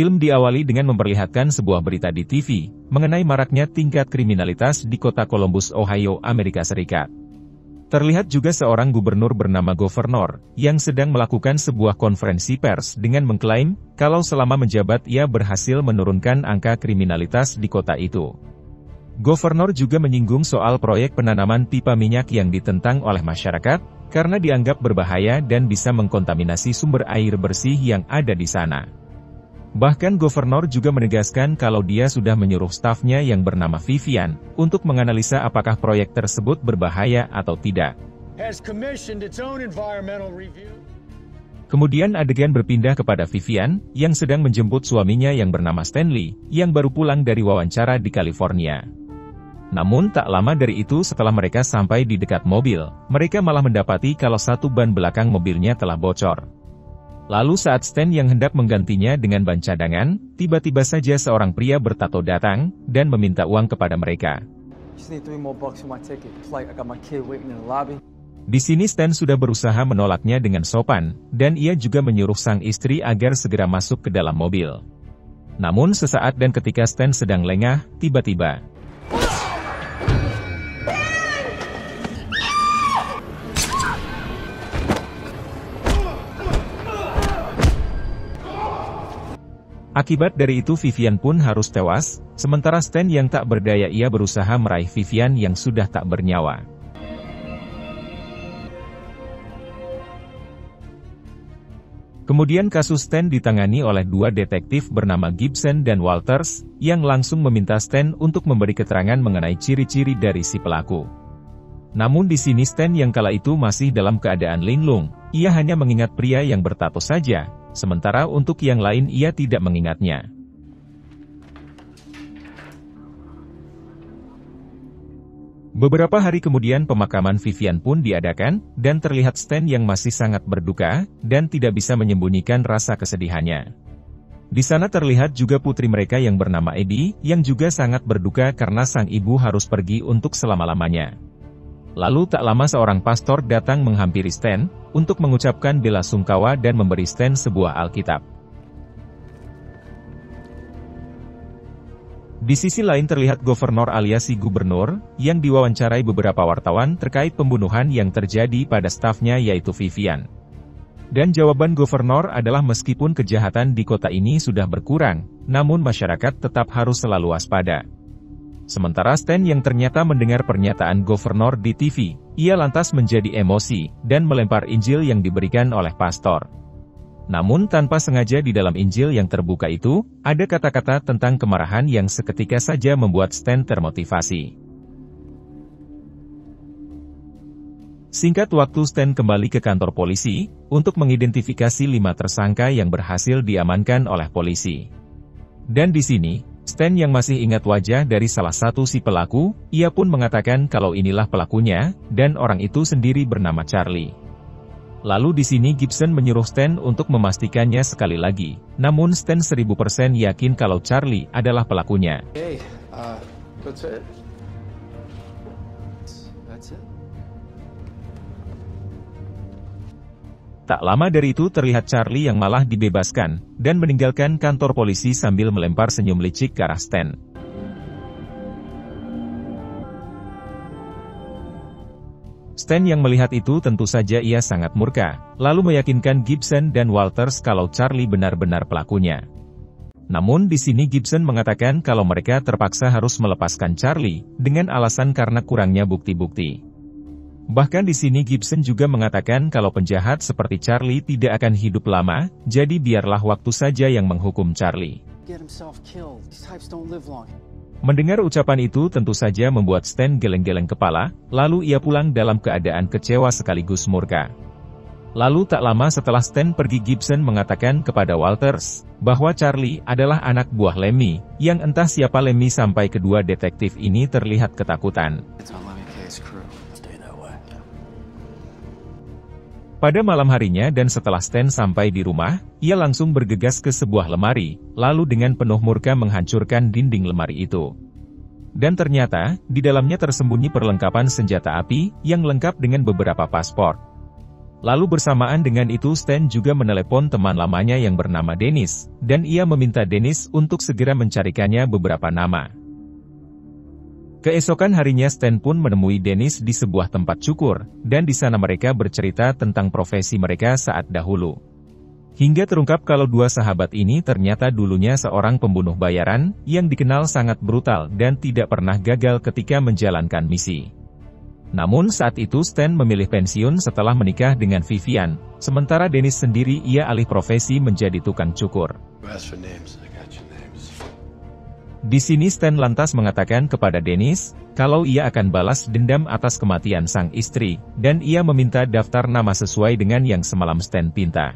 Film diawali dengan memperlihatkan sebuah berita di TV, mengenai maraknya tingkat kriminalitas di kota Columbus, Ohio, Amerika Serikat. Terlihat juga seorang gubernur bernama Governor, yang sedang melakukan sebuah konferensi pers dengan mengklaim, kalau selama menjabat ia berhasil menurunkan angka kriminalitas di kota itu. Governor juga menyinggung soal proyek penanaman pipa minyak yang ditentang oleh masyarakat, karena dianggap berbahaya dan bisa mengkontaminasi sumber air bersih yang ada di sana. Bahkan Governor juga menegaskan kalau dia sudah menyuruh stafnya yang bernama Vivian, untuk menganalisa apakah proyek tersebut berbahaya atau tidak. Kemudian adegan berpindah kepada Vivian, yang sedang menjemput suaminya yang bernama Stanley, yang baru pulang dari wawancara di California. Namun tak lama dari itu setelah mereka sampai di dekat mobil, mereka malah mendapati kalau satu ban belakang mobilnya telah bocor. Lalu saat Stan yang hendak menggantinya dengan ban cadangan, tiba-tiba saja seorang pria bertato datang, dan meminta uang kepada mereka. Di sini Stan sudah berusaha menolaknya dengan sopan, dan ia juga menyuruh sang istri agar segera masuk ke dalam mobil. Namun sesaat dan ketika Stan sedang lengah, tiba-tiba akibat dari itu Vivian pun harus tewas, sementara Stan yang tak berdaya ia berusaha meraih Vivian yang sudah tak bernyawa. Kemudian kasus Stan ditangani oleh dua detektif bernama Gibson dan Walters, yang langsung meminta Stan untuk memberi keterangan mengenai ciri-ciri dari si pelaku. Namun di sini Stan yang kala itu masih dalam keadaan linglung, ia hanya mengingat pria yang bertato saja. Sementara untuk yang lain ia tidak mengingatnya. Beberapa hari kemudian pemakaman Vivian pun diadakan, dan terlihat Stan yang masih sangat berduka, dan tidak bisa menyembunyikan rasa kesedihannya. Di sana terlihat juga putri mereka yang bernama Eddie, yang juga sangat berduka karena sang ibu harus pergi untuk selama-lamanya. Lalu tak lama seorang pastor datang menghampiri Stan, untuk mengucapkan bela sungkawa dan memberi Stan sebuah Alkitab. Di sisi lain terlihat Governor alias si gubernur, yang diwawancarai beberapa wartawan terkait pembunuhan yang terjadi pada stafnya yaitu Vivian. Dan jawaban Governor adalah meskipun kejahatan di kota ini sudah berkurang, namun masyarakat tetap harus selalu waspada. Sementara Stan yang ternyata mendengar pernyataan Governor di TV, ia lantas menjadi emosi, dan melempar Injil yang diberikan oleh pastor. Namun tanpa sengaja di dalam Injil yang terbuka itu, ada kata-kata tentang kemarahan yang seketika saja membuat Stan termotivasi. Singkat waktu Stan kembali ke kantor polisi, untuk mengidentifikasi 5 tersangka yang berhasil diamankan oleh polisi. Dan di sini, Stan yang masih ingat wajah dari salah satu si pelaku, ia pun mengatakan kalau inilah pelakunya, dan orang itu sendiri bernama Charlie. Lalu di sini Gibson menyuruh Stan untuk memastikannya sekali lagi, namun Stan 1000% yakin kalau Charlie adalah pelakunya. Tak lama dari itu terlihat Charlie yang malah dibebaskan, dan meninggalkan kantor polisi sambil melempar senyum licik ke arah Stan. Stan yang melihat itu tentu saja ia sangat murka, lalu meyakinkan Gibson dan Walters kalau Charlie benar-benar pelakunya. Namun di sini Gibson mengatakan kalau mereka terpaksa harus melepaskan Charlie, dengan alasan karena kurangnya bukti-bukti. Bahkan di sini Gibson juga mengatakan kalau penjahat seperti Charlie tidak akan hidup lama, jadi biarlah waktu saja yang menghukum Charlie. Mendengar ucapan itu tentu saja membuat Stan geleng-geleng kepala, lalu ia pulang dalam keadaan kecewa sekaligus murka. Lalu tak lama setelah Stan pergi Gibson mengatakan kepada Walters, bahwa Charlie adalah anak buah Lemmy, yang entah siapa Lemmy sampai kedua detektif ini terlihat ketakutan. Pada malam harinya dan setelah Stan sampai di rumah, ia langsung bergegas ke sebuah lemari, lalu dengan penuh murka menghancurkan dinding lemari itu. Dan ternyata, di dalamnya tersembunyi perlengkapan senjata api, yang lengkap dengan beberapa paspor. Lalu bersamaan dengan itu Stan juga menelepon teman lamanya yang bernama Dennis, dan ia meminta Dennis untuk segera mencarikannya beberapa nama. Keesokan harinya Stan pun menemui Dennis di sebuah tempat cukur, dan di sana mereka bercerita tentang profesi mereka saat dahulu. Hingga terungkap kalau dua sahabat ini ternyata dulunya seorang pembunuh bayaran, yang dikenal sangat brutal dan tidak pernah gagal ketika menjalankan misi. Namun saat itu Stan memilih pensiun setelah menikah dengan Vivian, sementara Dennis sendiri ia alih profesi menjadi tukang cukur. Di sini Stan lantas mengatakan kepada Dennis, kalau ia akan balas dendam atas kematian sang istri, dan ia meminta daftar nama sesuai dengan yang semalam Stan pinta.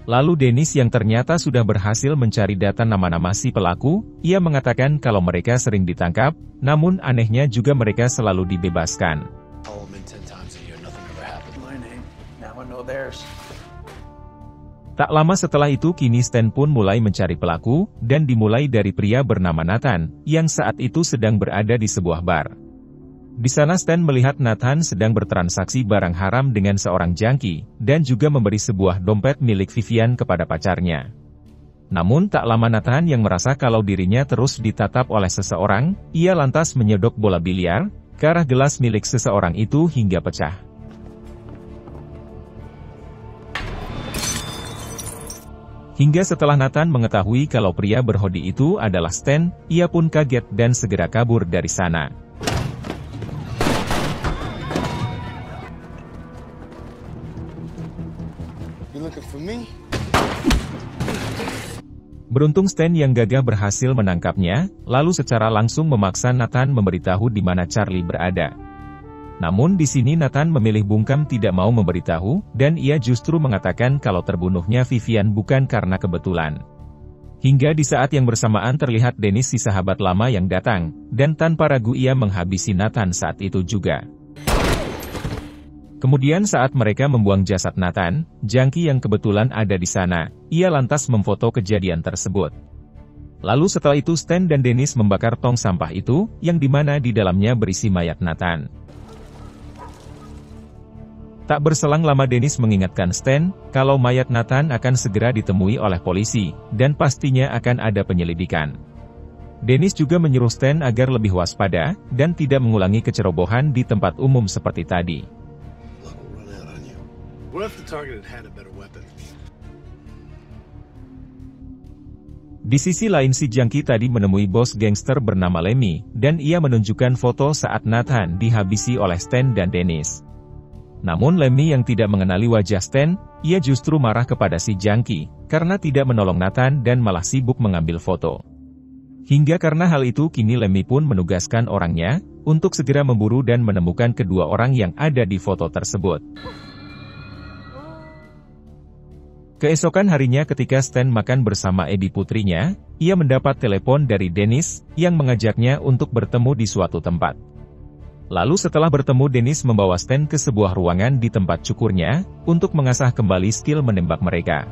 Lalu Dennis yang ternyata sudah berhasil mencari data nama-nama si pelaku, ia mengatakan kalau mereka sering ditangkap, namun anehnya juga mereka selalu dibebaskan. Tak lama setelah itu kini Stan pun mulai mencari pelaku, dan dimulai dari pria bernama Nathan, yang saat itu sedang berada di sebuah bar. Di sana Stan melihat Nathan sedang bertransaksi barang haram dengan seorang jangki, dan juga memberi sebuah dompet milik Vivian kepada pacarnya. Namun tak lama Nathan yang merasa kalau dirinya terus ditatap oleh seseorang, ia lantas menyodok bola biliar ke arah gelas milik seseorang itu hingga pecah. Hingga setelah Nathan mengetahui kalau pria berhoodie itu adalah Stan, ia pun kaget dan segera kabur dari sana. Beruntung Stan yang gagah berhasil menangkapnya, lalu secara langsung memaksa Nathan memberitahu di mana Charlie berada. Namun di sini Nathan memilih bungkam tidak mau memberitahu, dan ia justru mengatakan kalau terbunuhnya Vivian bukan karena kebetulan. Hingga di saat yang bersamaan terlihat Dennis si sahabat lama yang datang, dan tanpa ragu ia menghabisi Nathan saat itu juga. Kemudian saat mereka membuang jasad Nathan, jangki yang kebetulan ada di sana, ia lantas memfoto kejadian tersebut. Lalu setelah itu Stan dan Dennis membakar tong sampah itu, yang dimana di dalamnya berisi mayat Nathan. Tak berselang lama Dennis mengingatkan Stan, kalau mayat Nathan akan segera ditemui oleh polisi, dan pastinya akan ada penyelidikan. Dennis juga menyuruh Stan agar lebih waspada, dan tidak mengulangi kecerobohan di tempat umum seperti tadi. Di sisi lain si jangki tadi menemui bos gangster bernama Lemmy, dan ia menunjukkan foto saat Nathan dihabisi oleh Stan dan Dennis. Namun Lemmy yang tidak mengenali wajah Stan, ia justru marah kepada si jangki, karena tidak menolong Nathan dan malah sibuk mengambil foto. Hingga karena hal itu kini Lemmy pun menugaskan orangnya, untuk segera memburu dan menemukan kedua orang yang ada di foto tersebut. Keesokan harinya ketika Stan makan bersama Eddie putrinya, ia mendapat telepon dari Dennis, yang mengajaknya untuk bertemu di suatu tempat. Lalu setelah bertemu Dennis membawa Stan ke sebuah ruangan di tempat cukurnya, untuk mengasah kembali skill menembak mereka.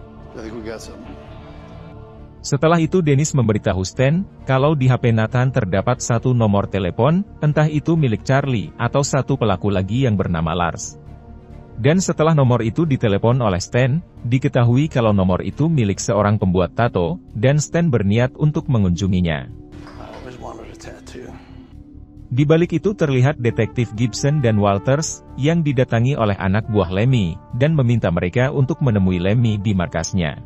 Setelah itu Dennis memberitahu Stan, kalau di HP Nathan terdapat satu nomor telepon, entah itu milik Charlie, atau satu pelaku lagi yang bernama Lars. Dan setelah nomor itu ditelepon oleh Stan, diketahui kalau nomor itu milik seorang pembuat tato, dan Stan berniat untuk mengunjunginya. Di balik itu terlihat detektif Gibson dan Walters, yang didatangi oleh anak buah Lemmy, dan meminta mereka untuk menemui Lemmy di markasnya.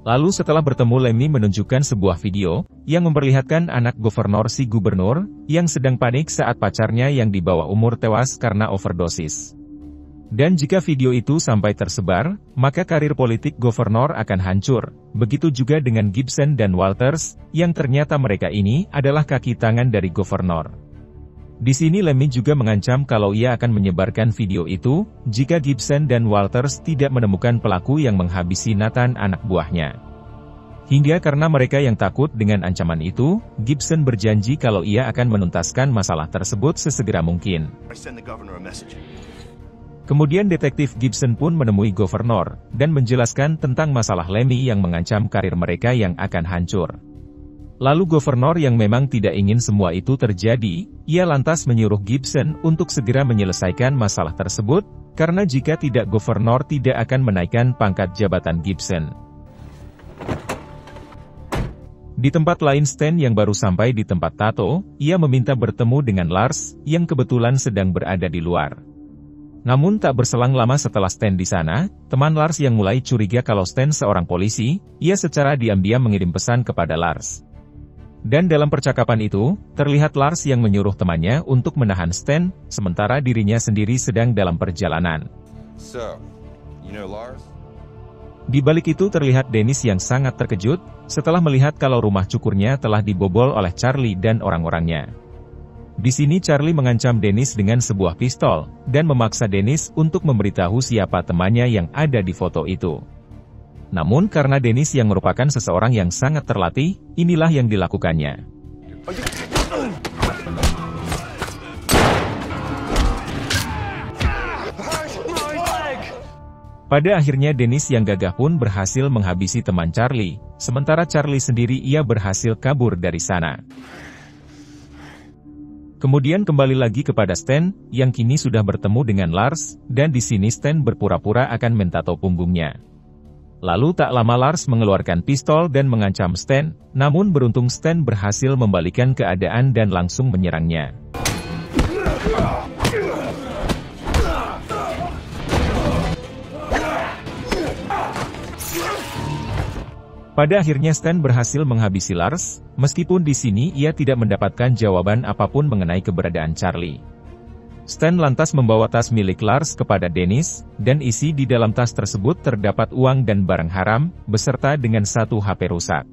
Lalu setelah bertemu Lemmy menunjukkan sebuah video, yang memperlihatkan anak gubernur si gubernur, yang sedang panik saat pacarnya yang di bawah umur tewas karena overdosis. Dan jika video itu sampai tersebar, maka karir politik gubernur akan hancur, begitu juga dengan Gibson dan Walters, yang ternyata mereka ini adalah kaki tangan dari gubernur. Di sini Lemmy juga mengancam kalau ia akan menyebarkan video itu, jika Gibson dan Walters tidak menemukan pelaku yang menghabisi Nathan anak buahnya. Hingga karena mereka yang takut dengan ancaman itu, Gibson berjanji kalau ia akan menuntaskan masalah tersebut sesegera mungkin. Kemudian detektif Gibson pun menemui gubernur, dan menjelaskan tentang masalah Lemmy yang mengancam karir mereka yang akan hancur. Lalu gubernur yang memang tidak ingin semua itu terjadi, ia lantas menyuruh Gibson untuk segera menyelesaikan masalah tersebut, karena jika tidak gubernur tidak akan menaikkan pangkat jabatan Gibson. Di tempat lain Stan yang baru sampai di tempat tato, ia meminta bertemu dengan Lars, yang kebetulan sedang berada di luar. Namun tak berselang lama setelah Stan di sana, teman Lars yang mulai curiga kalau Stan seorang polisi, ia secara diam-diam mengirim pesan kepada Lars. Dan dalam percakapan itu, terlihat Lars yang menyuruh temannya untuk menahan Stan, sementara dirinya sendiri sedang dalam perjalanan. So, you know Lars? Di balik itu terlihat Dennis yang sangat terkejut, setelah melihat kalau rumah cukurnya telah dibobol oleh Charlie dan orang-orangnya. Di sini Charlie mengancam Dennis dengan sebuah pistol, dan memaksa Dennis untuk memberitahu siapa temannya yang ada di foto itu. Namun karena Dennis yang merupakan seseorang yang sangat terlatih, inilah yang dilakukannya. Pada akhirnya Dennis yang gagah pun berhasil menghabisi teman Charlie, sementara Charlie sendiri ia berhasil kabur dari sana. Kemudian kembali lagi kepada Stan, yang kini sudah bertemu dengan Lars, dan di sini Stan berpura-pura akan mentato punggungnya. Lalu tak lama Lars mengeluarkan pistol dan mengancam Stan, namun beruntung Stan berhasil membalikan keadaan dan langsung menyerangnya. Pada akhirnya Stan berhasil menghabisi Lars, meskipun di sini ia tidak mendapatkan jawaban apapun mengenai keberadaan Charlie. Stan lantas membawa tas milik Lars kepada Dennis, dan isi di dalam tas tersebut terdapat uang dan barang haram, beserta dengan satu HP rusak.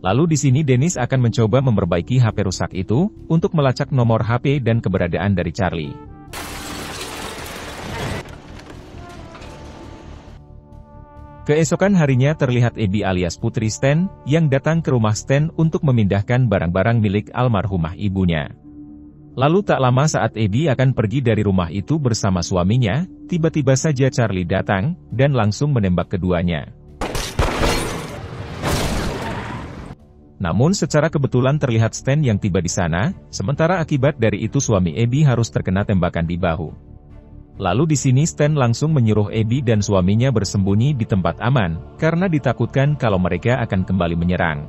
Lalu di sini Dennis akan mencoba memperbaiki HP rusak itu, untuk melacak nomor HP dan keberadaan dari Charlie. Keesokan harinya terlihat Abby alias putri Stan, yang datang ke rumah Stan untuk memindahkan barang-barang milik almarhumah ibunya. Lalu tak lama saat Abby akan pergi dari rumah itu bersama suaminya, tiba-tiba saja Charlie datang, dan langsung menembak keduanya. Namun secara kebetulan terlihat Stan yang tiba di sana, sementara akibat dari itu suami Abby harus terkena tembakan di bahu. Lalu di sini Stan langsung menyuruh Abby dan suaminya bersembunyi di tempat aman, karena ditakutkan kalau mereka akan kembali menyerang.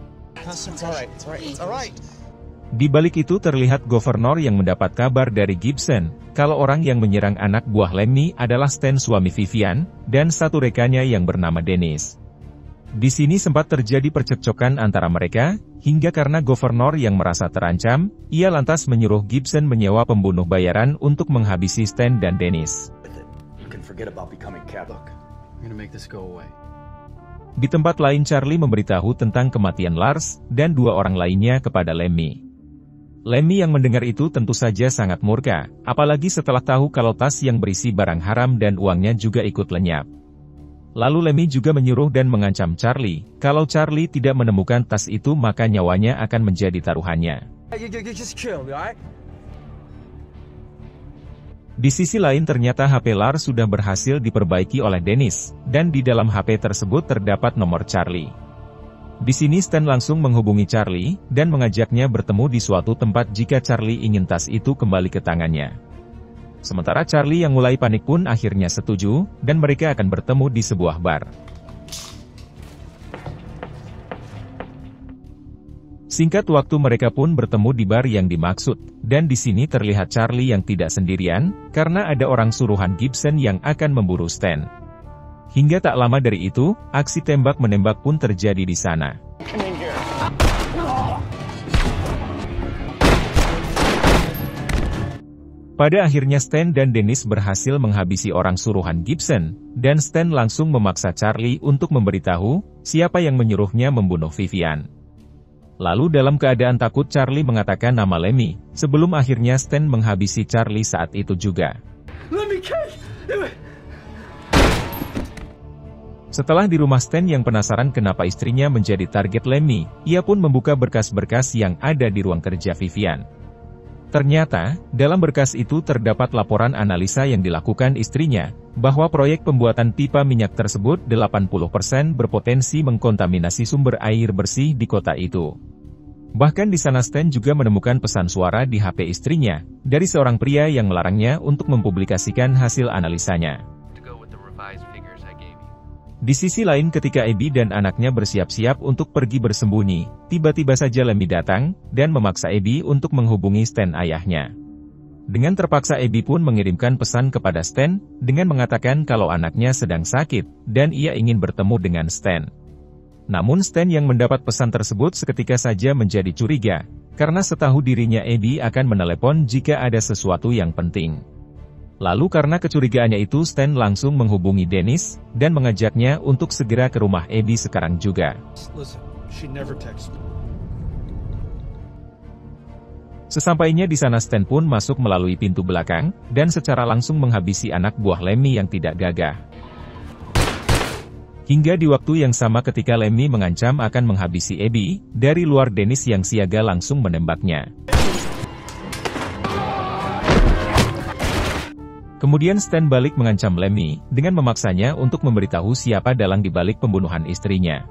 Di balik itu terlihat gubernur yang mendapat kabar dari Gibson, kalau orang yang menyerang anak buah Lemmy adalah Stan suami Vivian, dan satu rekannya yang bernama Dennis. Di sini sempat terjadi percekcokan antara mereka, hingga karena gubernur yang merasa terancam, ia lantas menyuruh Gibson menyewa pembunuh bayaran untuk menghabisi Stan dan Dennis. Di tempat lain Charlie memberitahu tentang kematian Lars, dan dua orang lainnya kepada Lemmy. Lemmy yang mendengar itu tentu saja sangat murka, apalagi setelah tahu kalau tas yang berisi barang haram dan uangnya juga ikut lenyap. Lalu Lemmy juga menyuruh dan mengancam Charlie, kalau Charlie tidak menemukan tas itu maka nyawanya akan menjadi taruhannya. Di sisi lain ternyata HP Lars sudah berhasil diperbaiki oleh Dennis, dan di dalam HP tersebut terdapat nomor Charlie. Di sini Stan langsung menghubungi Charlie, dan mengajaknya bertemu di suatu tempat jika Charlie ingin tas itu kembali ke tangannya. Sementara Charlie yang mulai panik pun akhirnya setuju, dan mereka akan bertemu di sebuah bar. Singkat waktu mereka pun bertemu di bar yang dimaksud, dan di sini terlihat Charlie yang tidak sendirian, karena ada orang suruhan Gibson yang akan memburu Stan. Hingga tak lama dari itu, aksi tembak-menembak pun terjadi di sana. Pada akhirnya Stan dan Dennis berhasil menghabisi orang suruhan Gibson, dan Stan langsung memaksa Charlie untuk memberitahu siapa yang menyuruhnya membunuh Vivian. Lalu dalam keadaan takut Charlie mengatakan nama Lemmy, sebelum akhirnya Stan menghabisi Charlie saat itu juga. Setelah di rumah Stan yang penasaran kenapa istrinya menjadi target Lemmy, ia pun membuka berkas-berkas yang ada di ruang kerja Vivian. Ternyata, dalam berkas itu terdapat laporan analisa yang dilakukan istrinya, bahwa proyek pembuatan pipa minyak tersebut 80% berpotensi mengkontaminasi sumber air bersih di kota itu. Bahkan di sana Stan juga menemukan pesan suara di HP istrinya, dari seorang pria yang melarangnya untuk mempublikasikan hasil analisanya. Di sisi lain ketika Abby dan anaknya bersiap-siap untuk pergi bersembunyi, tiba-tiba saja Lemmy datang, dan memaksa Abby untuk menghubungi Stan ayahnya. Dengan terpaksa Abby pun mengirimkan pesan kepada Stan, dengan mengatakan kalau anaknya sedang sakit, dan ia ingin bertemu dengan Stan. Namun Stan yang mendapat pesan tersebut seketika saja menjadi curiga, karena setahu dirinya Abby akan menelepon jika ada sesuatu yang penting. Lalu karena kecurigaannya itu Stan langsung menghubungi Dennis, dan mengajaknya untuk segera ke rumah Abby sekarang juga. Sesampainya di sana Stan pun masuk melalui pintu belakang, dan secara langsung menghabisi anak buah Lemmy yang tidak gagah. Hingga di waktu yang sama ketika Lemmy mengancam akan menghabisi Abby, dari luar Dennis yang siaga langsung menembaknya. Kemudian Stan balik mengancam Lemmy, dengan memaksanya untuk memberitahu siapa dalang di balik pembunuhan istrinya.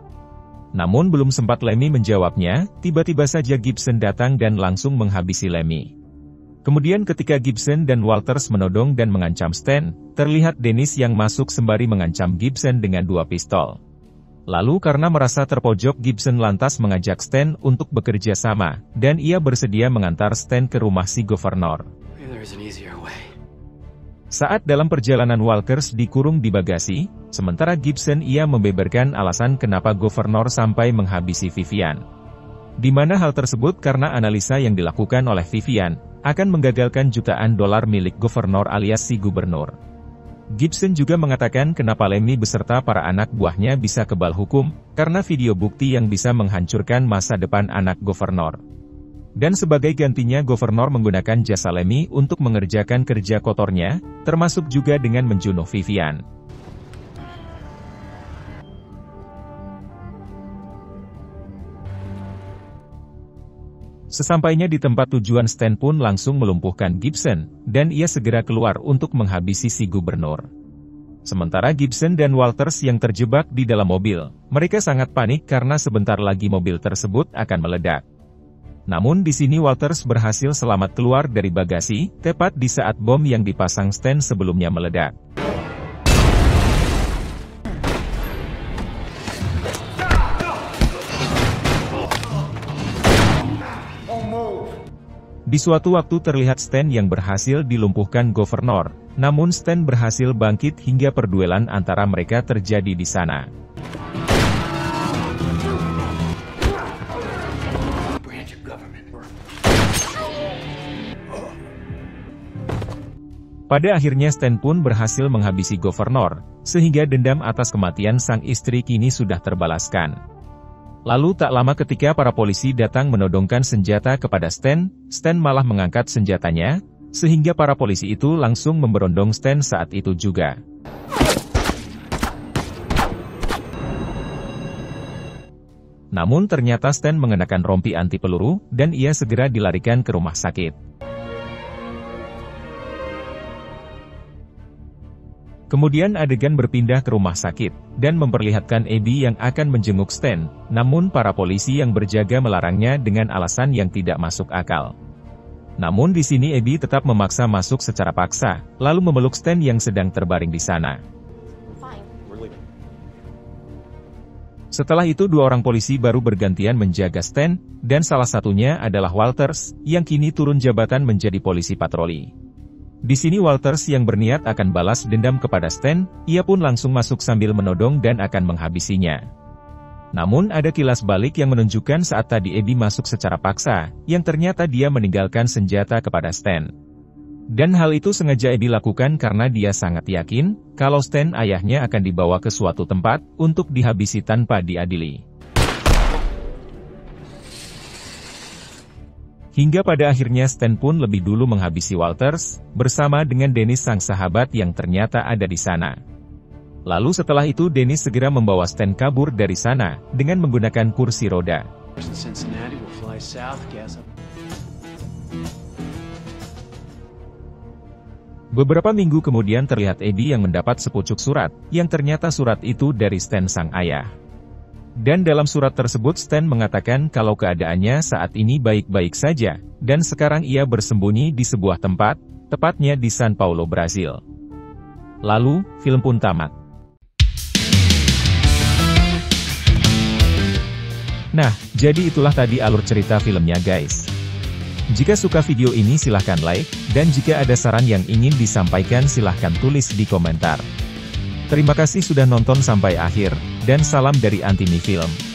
Namun belum sempat Lemmy menjawabnya, tiba-tiba saja Gibson datang dan langsung menghabisi Lemmy. Kemudian ketika Gibson dan Walters menodong dan mengancam Stan, terlihat Dennis yang masuk sembari mengancam Gibson dengan 2 pistol. Lalu karena merasa terpojok Gibson lantas mengajak Stan untuk bekerja sama, dan ia bersedia mengantar Stan ke rumah si Governor. Saat dalam perjalanan Walters dikurung di bagasi, sementara Gibson ia membeberkan alasan kenapa Governor sampai menghabisi Vivian. Di mana hal tersebut karena analisa yang dilakukan oleh Vivian, akan menggagalkan jutaan dolar milik Governor alias si gubernur. Gibson juga mengatakan kenapa Lemmy beserta para anak buahnya bisa kebal hukum, karena video bukti yang bisa menghancurkan masa depan anak Governor. Dan sebagai gantinya Governor menggunakan jasa Lemmy untuk mengerjakan kerja kotornya, termasuk juga dengan menjunuh Vivian. Sesampainya di tempat tujuan Stan pun langsung melumpuhkan Gibson, dan ia segera keluar untuk menghabisi si gubernur. Sementara Gibson dan Walters yang terjebak di dalam mobil, mereka sangat panik karena sebentar lagi mobil tersebut akan meledak. Namun di sini Walters berhasil selamat keluar dari bagasi, tepat di saat bom yang dipasang Stan sebelumnya meledak. Di suatu waktu terlihat Stan yang berhasil dilumpuhkan Governor, namun Stan berhasil bangkit hingga perduelan antara mereka terjadi di sana. Pada akhirnya Stan pun berhasil menghabisi Governor, sehingga dendam atas kematian sang istri kini sudah terbalaskan. Lalu tak lama ketika para polisi datang menodongkan senjata kepada Stan, Stan malah mengangkat senjatanya, sehingga para polisi itu langsung memberondong Stan saat itu juga. Namun ternyata Stan mengenakan rompi anti peluru, dan ia segera dilarikan ke rumah sakit. Kemudian adegan berpindah ke rumah sakit, dan memperlihatkan Abby yang akan menjenguk Stan, namun para polisi yang berjaga melarangnya dengan alasan yang tidak masuk akal. Namun di sini Abby tetap memaksa masuk secara paksa, lalu memeluk Stan yang sedang terbaring di sana. Setelah itu 2 orang polisi baru bergantian menjaga Stan, dan salah satunya adalah Walters, yang kini turun jabatan menjadi polisi patroli. Di sini Walters yang berniat akan balas dendam kepada Stan, ia pun langsung masuk sambil menodong dan akan menghabisinya. Namun ada kilas balik yang menunjukkan saat tadi Abby masuk secara paksa, yang ternyata dia meninggalkan senjata kepada Stan. Dan hal itu sengaja Abby lakukan karena dia sangat yakin, kalau Stan ayahnya akan dibawa ke suatu tempat, untuk dihabisi tanpa diadili. Hingga pada akhirnya Stan pun lebih dulu menghabisi Walters, bersama dengan Dennis sang sahabat yang ternyata ada di sana. Lalu setelah itu Dennis segera membawa Stan kabur dari sana, dengan menggunakan kursi roda. Beberapa minggu kemudian terlihat Abby yang mendapat sepucuk surat, yang ternyata surat itu dari Stan sang ayah. Dan dalam surat tersebut Stan mengatakan kalau keadaannya saat ini baik-baik saja, dan sekarang ia bersembunyi di sebuah tempat, tepatnya di São Paulo, Brasil. Lalu, film pun tamat. Nah, jadi itulah tadi alur cerita filmnya guys. Jika suka video ini silahkan like, dan jika ada saran yang ingin disampaikan silahkan tulis di komentar. Terima kasih sudah nonton sampai akhir, dan salam dari Antimi Film.